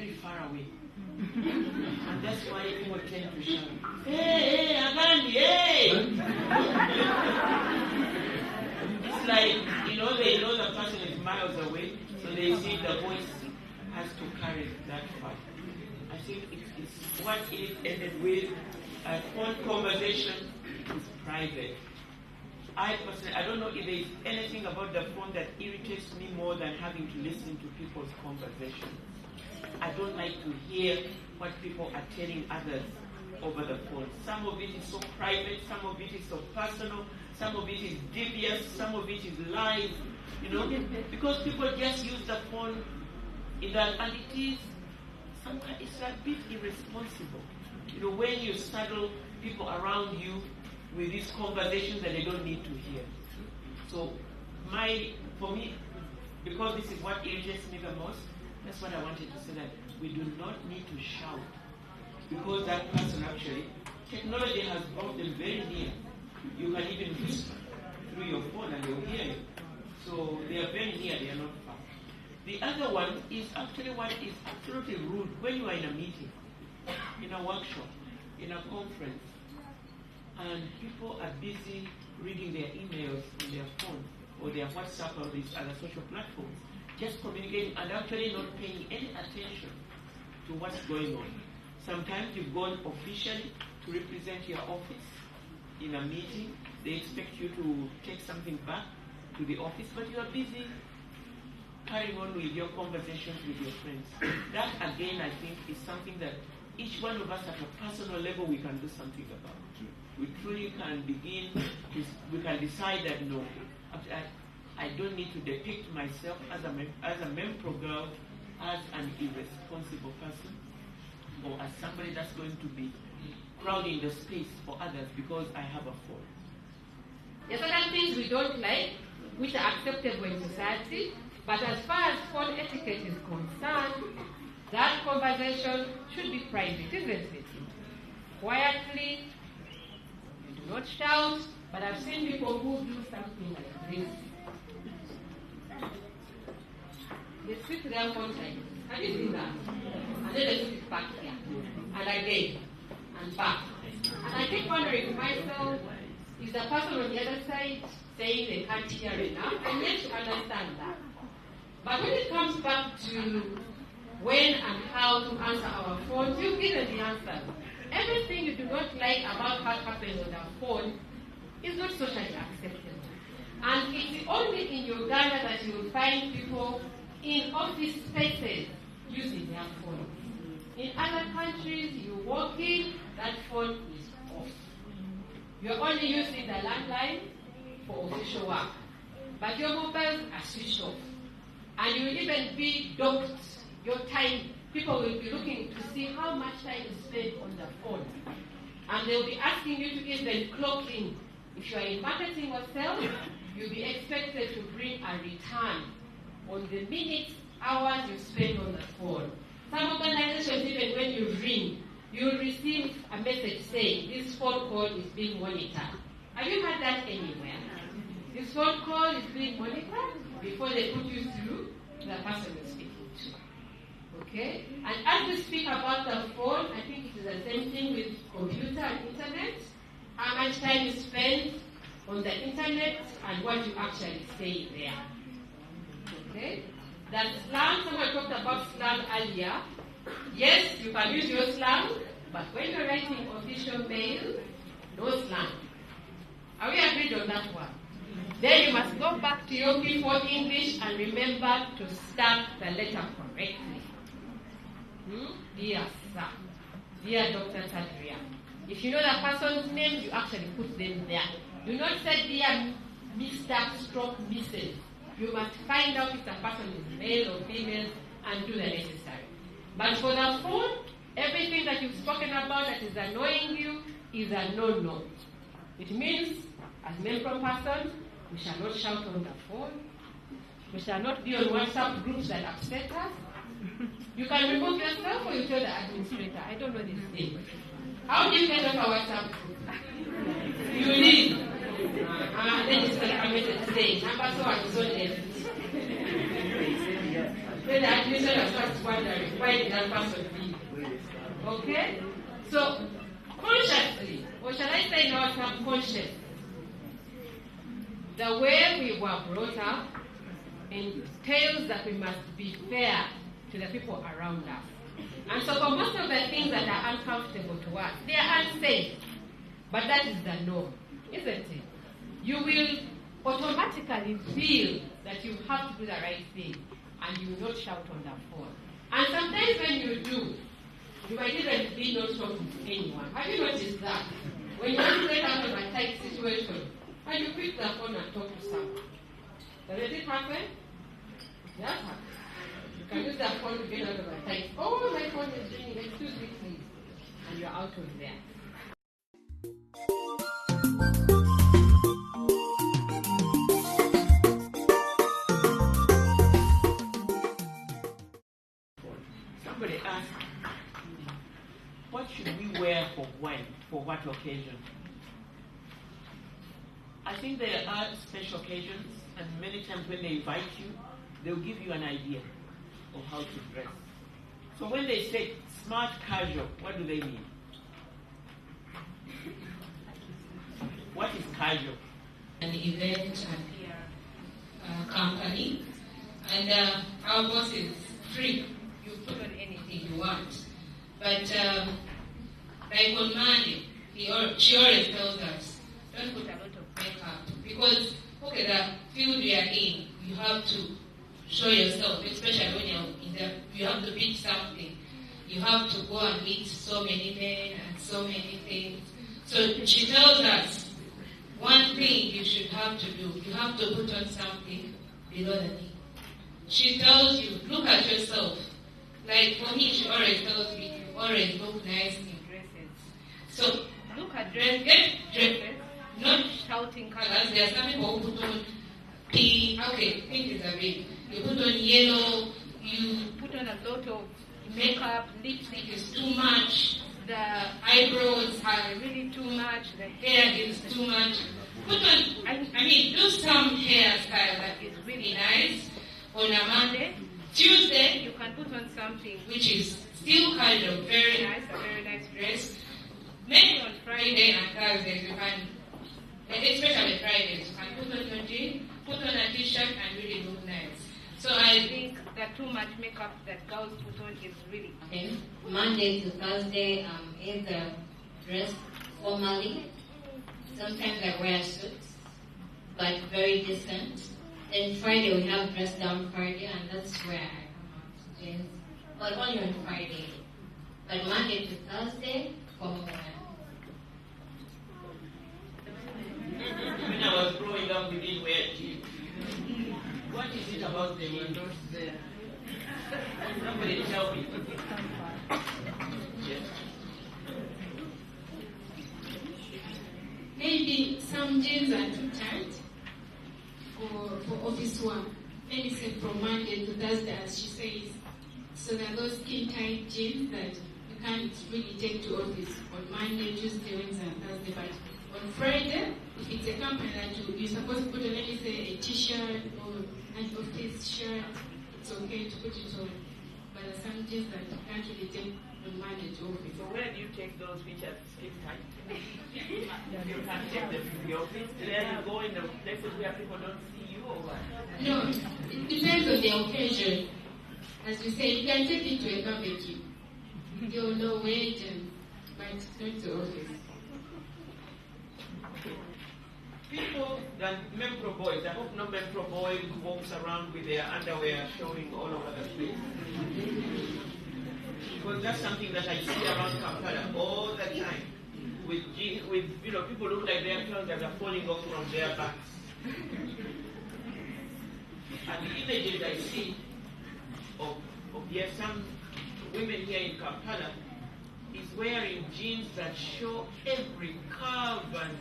very far away. And that's why people tend to shout, hey, Agandi, hey! It's like, they know the person is miles away, so they see the voice has to carry that far. I think it's what it is ended with. A phone conversation is private. I personally, I don't know if there is anything about the phone that irritates me more than having to listen to people's conversations. I don't like to hear what people are telling others over the phone. Some of it is so private, some of it is so personal, some of it is devious, some of it is lies, because people just use the phone in that, and it's a bit irresponsible. When you saddle people around you with these conversations that they don't need to hear. So for me, because this is what irritates me the most, that's what I wanted to say, that we do not need to shout. Because that person actually, technology has brought them very near. You can even whisper through your phone and they'll hear you. So they are very near, they are not far. The other one is actually what is absolutely rude when you are in a meeting, in a workshop, in a conference, and people are busy reading their emails on their phone or their WhatsApp or these other social platforms, just communicating and actually not paying any attention to what's going on. Sometimes you've gone officially to represent your office in a meeting. They expect you to take something back to the office, but you are busy carrying on with your conversations with your friends. That, again, I think is something that each one of us at a personal level we can do something about. We truly can begin, we can decide that no, I don't need to depict myself as a MEMPROW girl as an irresponsible person or as somebody that's going to be crowding the space for others because I have a phone. There are certain things we don't like, which are acceptable in society, but as far as phone etiquette is concerned, that conversation should be private, isn't it? Quietly, you do not shout, but I've seen people who do something like this. They speak to their phone like this. Have you seen that? And then they speak back here. And again. And back. And I keep wondering to myself, is the person on the other side saying they can't hear enough? And yet to understand that. But when it comes back to when and how to answer our phones, you've given the answer. Everything you do not like about what happens on our phone is not socially acceptable. And it's only in Uganda that you will find people in office spaces using their phones. In other countries, you walk in, that phone is off. You're only using the landline for official work. But your mobiles are switched off. And you will even be docked your time. People will be looking to see how much time you spend on the phone. And they'll be asking you to even clock in. If you are in marketing or sales, you'll be expected to bring a return on the minutes, hours you spend on the phone. Some organizations, even when you ring, you'll receive a message saying this phone call is being monitored. Have you heard that anywhere? This phone call is being monitored before they put you through the person you're speaking to. Okay? And as we speak about the phone, I think it is the same thing with computer and internet. How much time you spend on the internet and what you actually say there. Okay? That slang, someone talked about slang earlier. Yes, you can use your slang, but when you're writing official mail, no slang. Are we agreed on that one? Then you must go back to your P4 English and remember to start the letter correctly. Dear sir, dear Dr. Tadria. If you know the person's name, you actually put them there. Do not say dear Mr. Stroke Mrs. You must find out if the person is male or female and do the necessary. But for the phone, everything that you've spoken about that is annoying you is a no-no. It means, as MEMPROW persons, we shall not shout on the phone. We shall not be on WhatsApp groups that upset us. You can remove yourself or you tell the administrator, I don't know this thing. How do you get off a WhatsApp group? You leave. Then you send a message saying, number so and so left. Then the administrator starts wondering, why did that person leave? Okay? So, consciously, or shall I say now subconscious, the way we were brought up entails that we must be fair to the people around us. And so for most of the things that are uncomfortable to us, they are unsafe. But that is the norm, isn't it? You will automatically feel that you have to do the right thing, and you will not shout on the phone. And sometimes when you do, you might even be not talking to anyone. Have you noticed that? When you get out of a tight situation, and you pick the phone and talk to someone. Does it happen? That happens. You can use the phone to get out of a tight. Oh, my phone is ringing. Excuse me, please. And you're out of there. Somebody asked, what should we wear for when? For what occasion? I think there are special occasions, and many times when they invite you, they'll give you an idea of how to dress. So when they say smart casual, what do they mean? What is casual? An event and company, and our boss is free. You put on anything you want. But like on Monday, she always tells us, don't put a lot of makeup, because okay, the field we are in, you have to show yourself, especially when you're in you have to pitch something. You have to go and meet so many men and so many things. So she tells us, one thing you should have to do, you have to put on something below the knee. She tells you, look at yourself. Like for me, she always tells me, you always look nice in dresses. So look at dresses, get dresses, not shouting colors. There are some people who put on pink, pink is a bit. You put on yellow, you put on a lot of makeup, lipstick is too much, the eyebrows are really too much, the hair is too much. Put on, do some hairstyle that is really nice on a Monday. Tuesday, you can put on something which is still kind of very nice, a very nice dress. Maybe on Friday and Thursday, you can, especially Fridays, you can put on your jeans, put on a t-shirt and really look nice. So I think that too much makeup that girls put on is really... Okay. Monday to Thursday, either dressed formally. Sometimes I wear suits, but very decent. Then Friday we have dress down Friday, and that's where I come out jeans. But only on Friday. But Monday to Thursday, formal wear. When I was growing up, we didn't wear jeans. What is it about the windows there? Somebody tell me. Yes. Maybe some jeans are too tight for office work. Maybe say from Monday to Thursday, as she says. So there are those skin tight jeans that you can't really take to office on Monday, Tuesday, Wednesday, and Thursday. But on Friday, if it's a company that you're supposed to put on, let me say a t-shirt or an office shirt, it's okay to put it on. But there are some jeans that you can't really take on Monday to office. So where do you take those which are skin tight? You can't take them to the office. There you go in the places where people don't see you or what? No, it depends on the occasion. As you say, you can take it to a barbecue. You'll know wage and but not to office. People that MEMPROW boys, I hope no MEMPROW boy who walks around with their underwear showing all over the place. Because that's something that I see around Kampala all the time. With people look like their trousers are falling off from their backs. And the images I see of some women here in Kampala is wearing jeans that show every curve and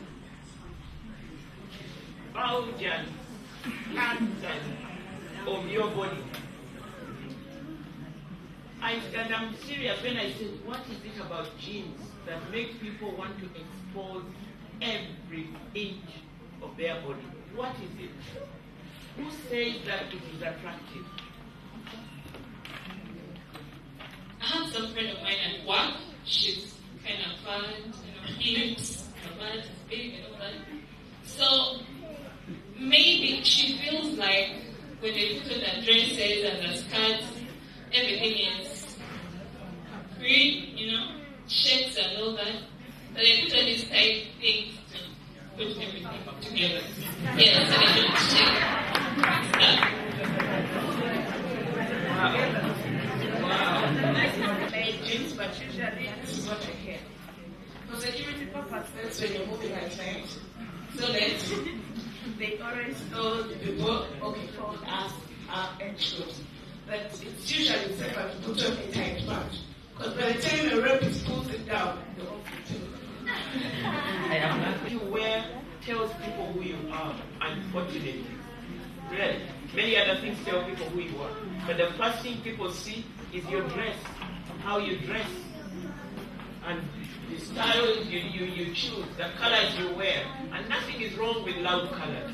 bulge and pattern of your body. And I'm serious when I say, what is it about jeans that makes people want to expose every inch of their body? What is it? Who says that it is attractive? some friend of mine at work, she's kind of fat, hips, her butt is big and all that. So maybe she feels like when they put on the dresses and the skirts, everything is free, shapes and all that. But they put on these tight things to put everything together. Yeah, so they don't shake stuff. Wow. Made jeans, but usually this is what you hear. For security purposes, when you're moving at night, so that they always know the people told us our entrance. But it's usually safer to put on a tight patch. Because by the time a rapist pulls it down, the whole thing. You wear tells people who you are, unfortunately. Really. Many other things tell people who you are. But the first thing people see is your dress, how you dress. And the styles you choose, the colors you wear. And nothing is wrong with loud colors.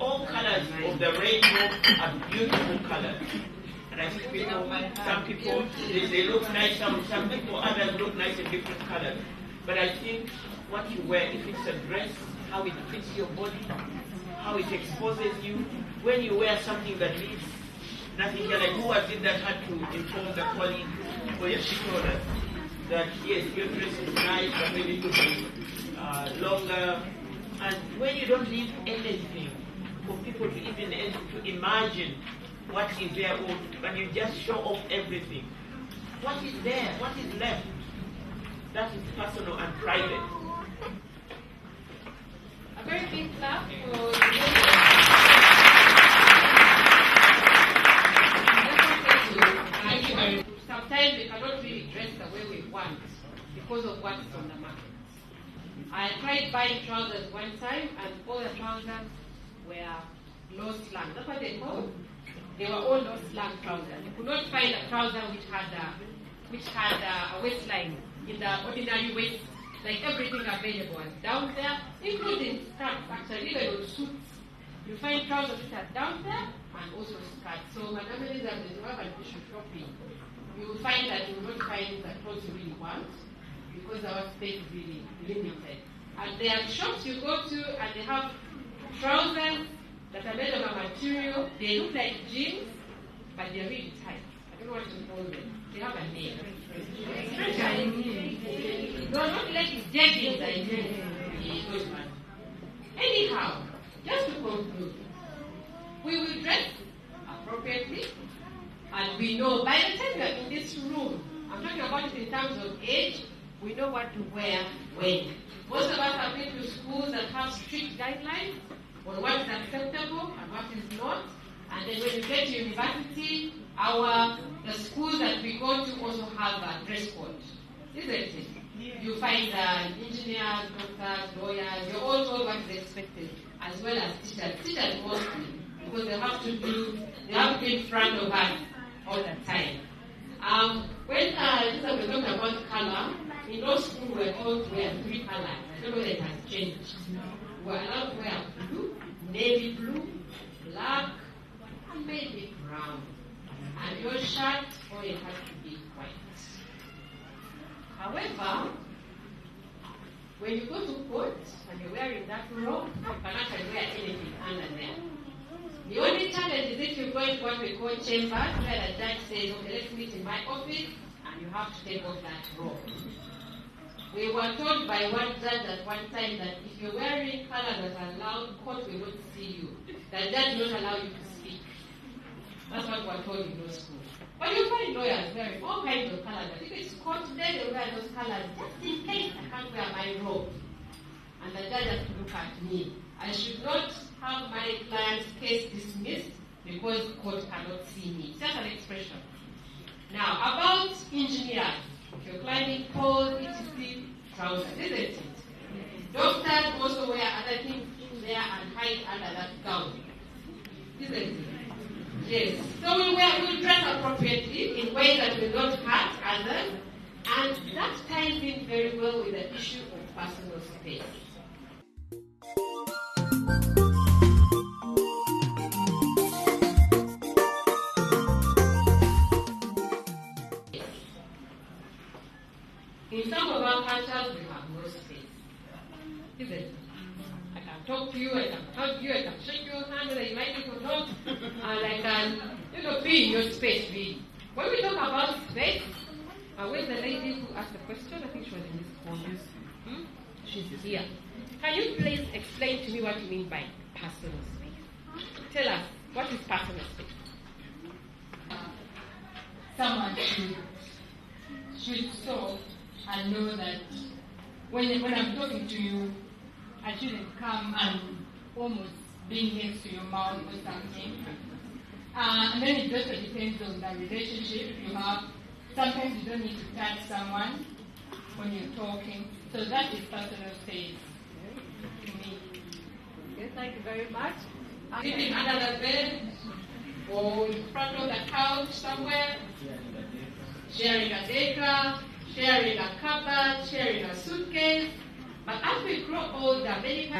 All colors of the rainbow are beautiful colors. And I think some people, they look nice, some people, others look nice in different colors. But I think what you wear, if it's a dress, how it fits your body, how it exposes you. When you wear something that leaves nothing here, like who was it that had to inform the colleague, or yes, she told us that yes, your dress is nice, but maybe it could be longer. And when you don't leave anything for people to even to imagine what is there, or when you just show off everything, what is there, what is left? That is personal and private. A very big clap for sometimes we cannot really dress the way we want because of what's on the market. I tried buying trousers one time, and all the trousers were low slang. That's what they call. They were all low slang trousers. You could not find a trouser which had a waistline in the ordinary waist. Like everything available was down there, including skirts. Actually, even with suits, you find trousers which are down there and also skirts. So, Madam Elizabeth, if you have an issue shopping, you will find that you will not find the clothes you really want because our space is really limited. And there are shops you go to and they have trousers that are made of a material. They look like jeans, but they're really tight. I don't know what to call them. They have a name. No, not like jeggings, I mean. Anyhow, just to conclude, we will dress appropriately, and we know by the time we are in this room, I'm talking about it in terms of age, we know what to wear when. Most of us have been to schools that have strict guidelines on what is acceptable and what is not. And then when you get to university, the schools that we go to also have a dress code. Isn't it? You find engineers, doctors, lawyers, you're all told what is expected, as well as teachers. Teachers mostly, because they have to be in front of us all the time. When Elizabeth was talking about color, in law school we were told to wear 3 colors. I don't know whether it has changed. We were allowed to wear blue, navy blue, black, and maybe brown. And your shirt, it has to be white. However, when you go to court and you're wearing that robe, you can actually wear anything under there. The only challenge is if you go into what we call chambers, where the judge says, okay, let's meet in my office, and you have to take off that robe. We were told by one judge at one time that if you're wearing colors that are loud, court will not see you. The judge will not allow you to speak. That's what we're told in law school. But you find lawyers wearing all kinds of colors. If it's court, then they wear those colors just in case I can't wear my robe. And the judge has to look at me. I should not have my client's case dismissed because court cannot see me. It's just an expression. Now, about engineers. If you're climbing poles, etc., trousers, isn't it? Doctors also wear other things in there and hide under that gown. Isn't it? Yes. So we'll dress appropriately in ways that will not hurt others, and that ties in very well with the issue of personal space. Isn't it? I can talk to you, I can hug you, I can shake your hand whether you like it or not, and I can, be in your space, really. When we talk about space, when the lady who asked the question, I think she was in this corner, she's here. Can you please explain to me what you mean by personal space? Tell us, what is personal space? Someone should stop and know that when I'm talking to you, I shouldn't come and almost be next to your mouth or something. And then it just depends on the relationship you have. Sometimes you don't need to touch someone when you're talking. So that is personal space to me. Yes, thank you very much. Sitting under the bed or in front of the couch somewhere, sharing a data, sharing a cupboard, sharing a suitcase. But as we grow older, many